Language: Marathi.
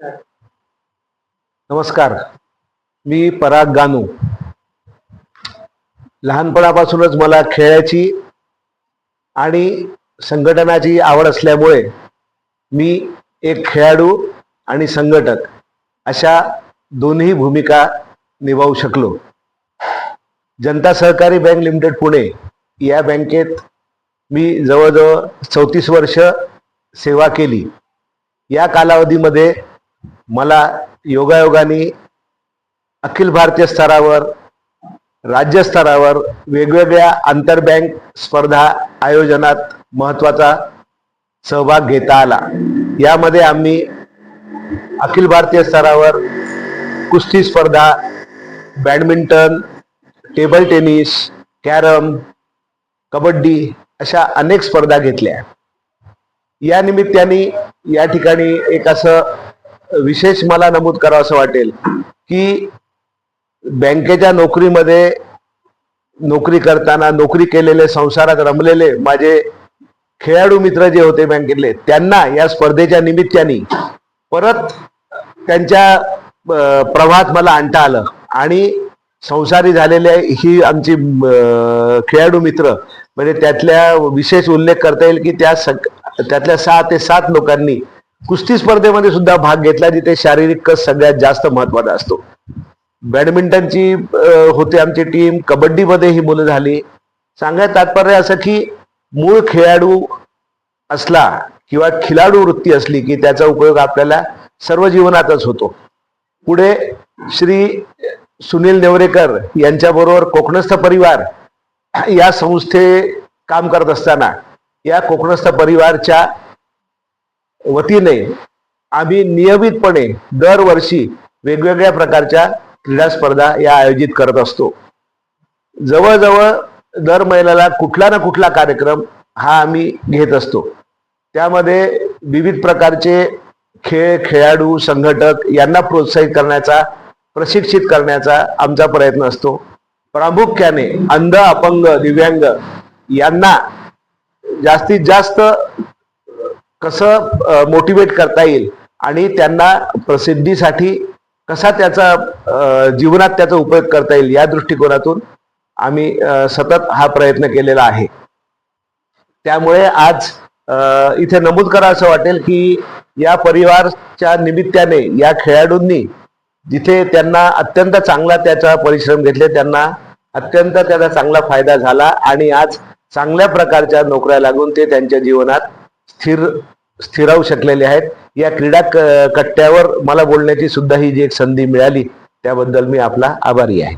नमस्कार. मी पराग गानू. लहानपणापासूनच मला खेळाची आणि संघटनाची आवड असल्यामुळे मी एक खेळाडू आणि संघटक अशा दोन्ही भूमिका निभावू शकलो. जनता सहकारी बँक लिमिटेड पुणे या बँकेत मी जवळजवळ 34 वर्ष सेवा केली. या कालावधीमध्ये मला योगायोगाने अखिल भारतीय स्तरावर, राज्य स्तरावर वेगवेगळ्या आंतरबँक स्पर्धा आयोजनात महत्त्वाचा सहभाग घेता आला. यामध्ये आम्ही अखिल भारतीय स्तरावर कुस्ती स्पर्धा, badminton, table tennis, carrom, kabaddi अशा अनेक स्पर्धा घेतल्या. या निमित्ताने या ठिकाणी एक असं विशेष मला नमूद करावं असं वाटेल की बँकेच्या नोकरीमध्ये नोकरी करताना, नोकरी केलेले, संसारात रमलेले माझे खेळाडू मित्र जे होते बँकेतले, त्यांना या स्पर्धेच्या निमित्ताने परत त्यांच्या प्रवाहात मला आणता आलं आणि संसारी झालेले ही आमची खेळाडू मित्र म्हणजे त्यातल्या विशेष उल्लेख करता येईल की त्यातल्या 6 ते 7 लोकांनी कुस्ती स्पर्धेमध्ये सुद्धा भाग घेतला, जिथे शारीरिक कस सगळ्यात जास्त महत्वाचा असतो. बॅडमिंटनची होते आमची टीम, कबड्डीमध्ये ही मुलं झाली. सांगायचं तात्पर्य असं की मूळ खेळाडू असला किंवा खिलाडू वृत्ती असली की त्याचा उपयोग आपल्याला सर्व जीवनातच होतो. पुढे श्री सुनील नेवरेकर यांच्याबरोबर कोकणस्थ परिवार या संस्थे काम करत असताना या कोकणस्थ परिवारच्या वतीने आम्ही नियमितपणे दरवर्षी वेगवेगळ्या प्रकारच्या क्रीडा स्पर्धा या आयोजित करत असतो. जवळजवळ दर महिन्याला कुठला ना कुठला कार्यक्रम हा आम्ही घेत असतो. त्यामध्ये विविध प्रकारचे खेळाडू, संघटक यांना प्रोत्साहित करण्याचा, प्रशिक्षित करण्याचा आमचा प्रयत्न असतो. प्रामुख्याने अंध, अपंग, दिव्यांग यांना जास्तीत जास्त कसं मोटिवेट करता येईल आणि त्यांना प्रसिद्धीसाठी कसा त्याचा जीवनात त्याचा उपयोग करता येईल या दृष्टिकोनातून आम्ही सतत हा प्रयत्न केलेला आहे. त्यामुळे आज इथे नमूद करा असं वाटेल की या परिवारच्या निमित्ताने या खेळाडूंनी जिथे त्यांना अत्यंत चांगला त्याचा परिश्रम घेतले, त्यांना अत्यंत त्याचा चांगला फायदा झाला आणि आज चांगल्या प्रकारच्या नोकऱ्या लागून ते त्यांच्या जीवनात स्थिरावू शकलेले आहेत. या क्रीडा कट्ट्यावर मला बोलण्याची सुद्धा ही जी एक संधी मिळाली त्याबद्दल मी आपला आभारी आहे.